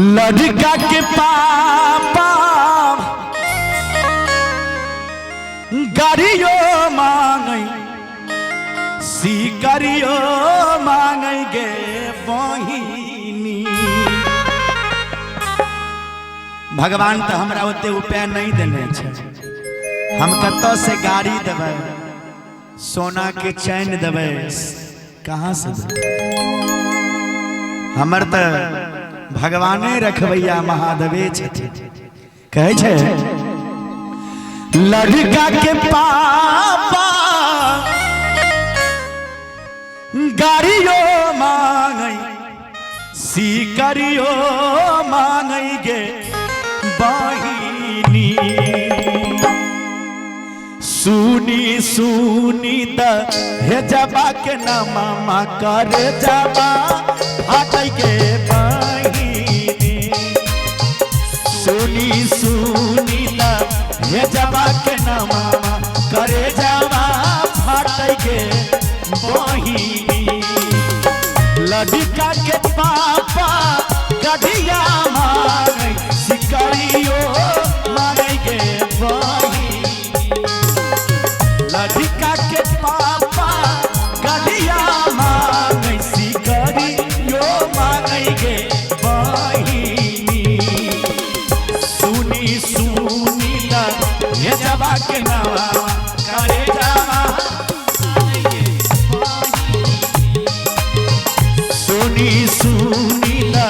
लड़का के पापा गाड़ियो मांगे सिकरियो मांगे गे बहिनी। भगवान तो हमरा ओते उपाय नहीं देने छे। हम कतो से गाड़ी देवे सोना के चैन देवे कहाँ से हमर तो भगवाने रखवैया महादेवे छथिन। कहे छे लड़का के पापा गाड़ियो मांगे सिकरियो मांगे गे बहिनी। सुनी सुनी द हे जबा के ना मामा कर जबा हाथै के बहिनी। सुनी सुनी द हे जबा के ना मामा करे जबा हाथै के बहिनी। लड़का के पापा गढ़िया मांगे सिकरियो मांगे गे बहिनी। लड़का के पापा गढ़िया मांगे सिकरियो मांगे गे बहिनी। सुनी सुनी ला ये जबा के नावा करे जावा सुनी सुनी ला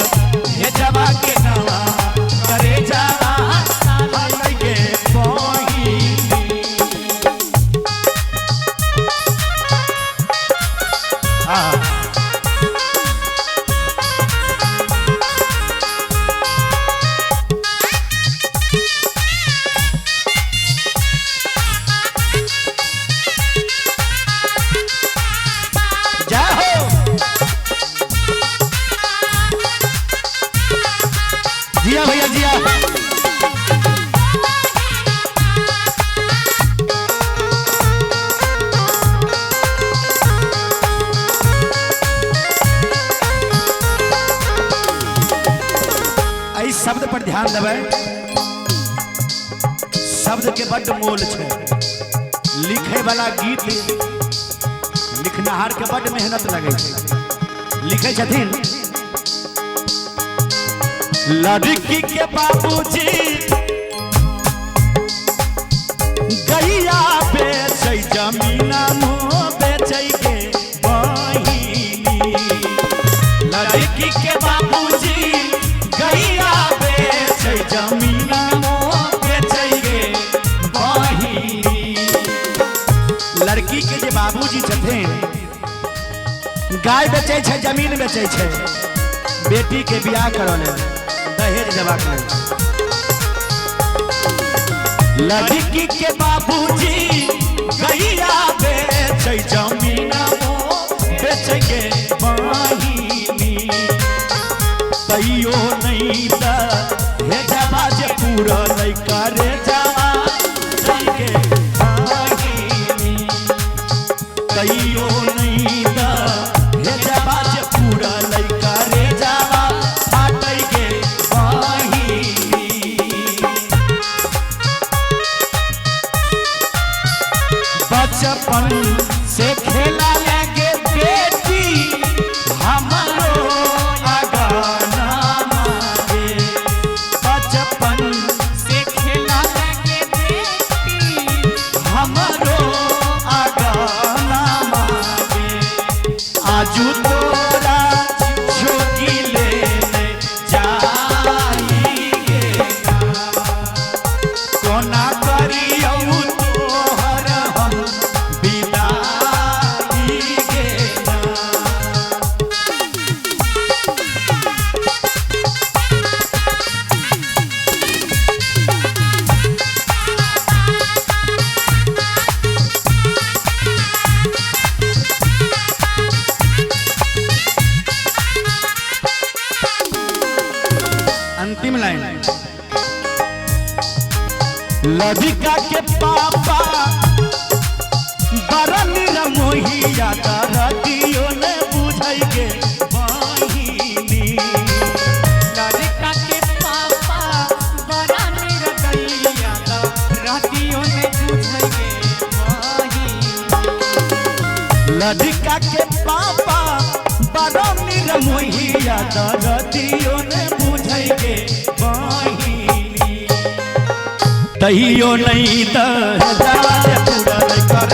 ये जबा के नावा करे जावा के बहिनी। जिया भैया जिया आई शब्द पर ध्यान देवे। शब्द के बड़ मोल छे। लिखे वाला गीत लिखनहार के बड़ मेहनत लगे छे। लिखे छथिन लड़की के बाबूजी गैया बेचे जमीना मो बेचे गे बहिनी। लड़की के बाबूजी गैया बेचे जमीना मो बेचे गे बहिनी। लड़की के जे बाबूजी छथिन गाय बेचे छे जमीन बेचे छे बेटी के बियाह करौले दहेज जवाब में। लड़की के बाबूजी गैया बेचे जमीना मो बेचे गे बहिनी। तैयो नहीं द हे जबा जे पूरा नहीं करे जवा गे बहिनी। तैयो नहीं द हे जबा जे पूरा नहीं करे जवा बचपन से खेला लगे बेटी हमारो अगाना मांगे। बचपन से खेला लगे बेटी हमारो अगाना मांगे। आजू तोरा जोगी लेने जाइगे कोना करियो तोहर हम अंतिम लाइन लड़का के पापा बड़ा निरमोहिया रतियो ने बुझाई गे बहिनी। लड़का राधिका के पापा बड़ो निरमोहिया दरदियो ने बुझै गे बहिनी तहियो नहीं दहजाल पूरा कर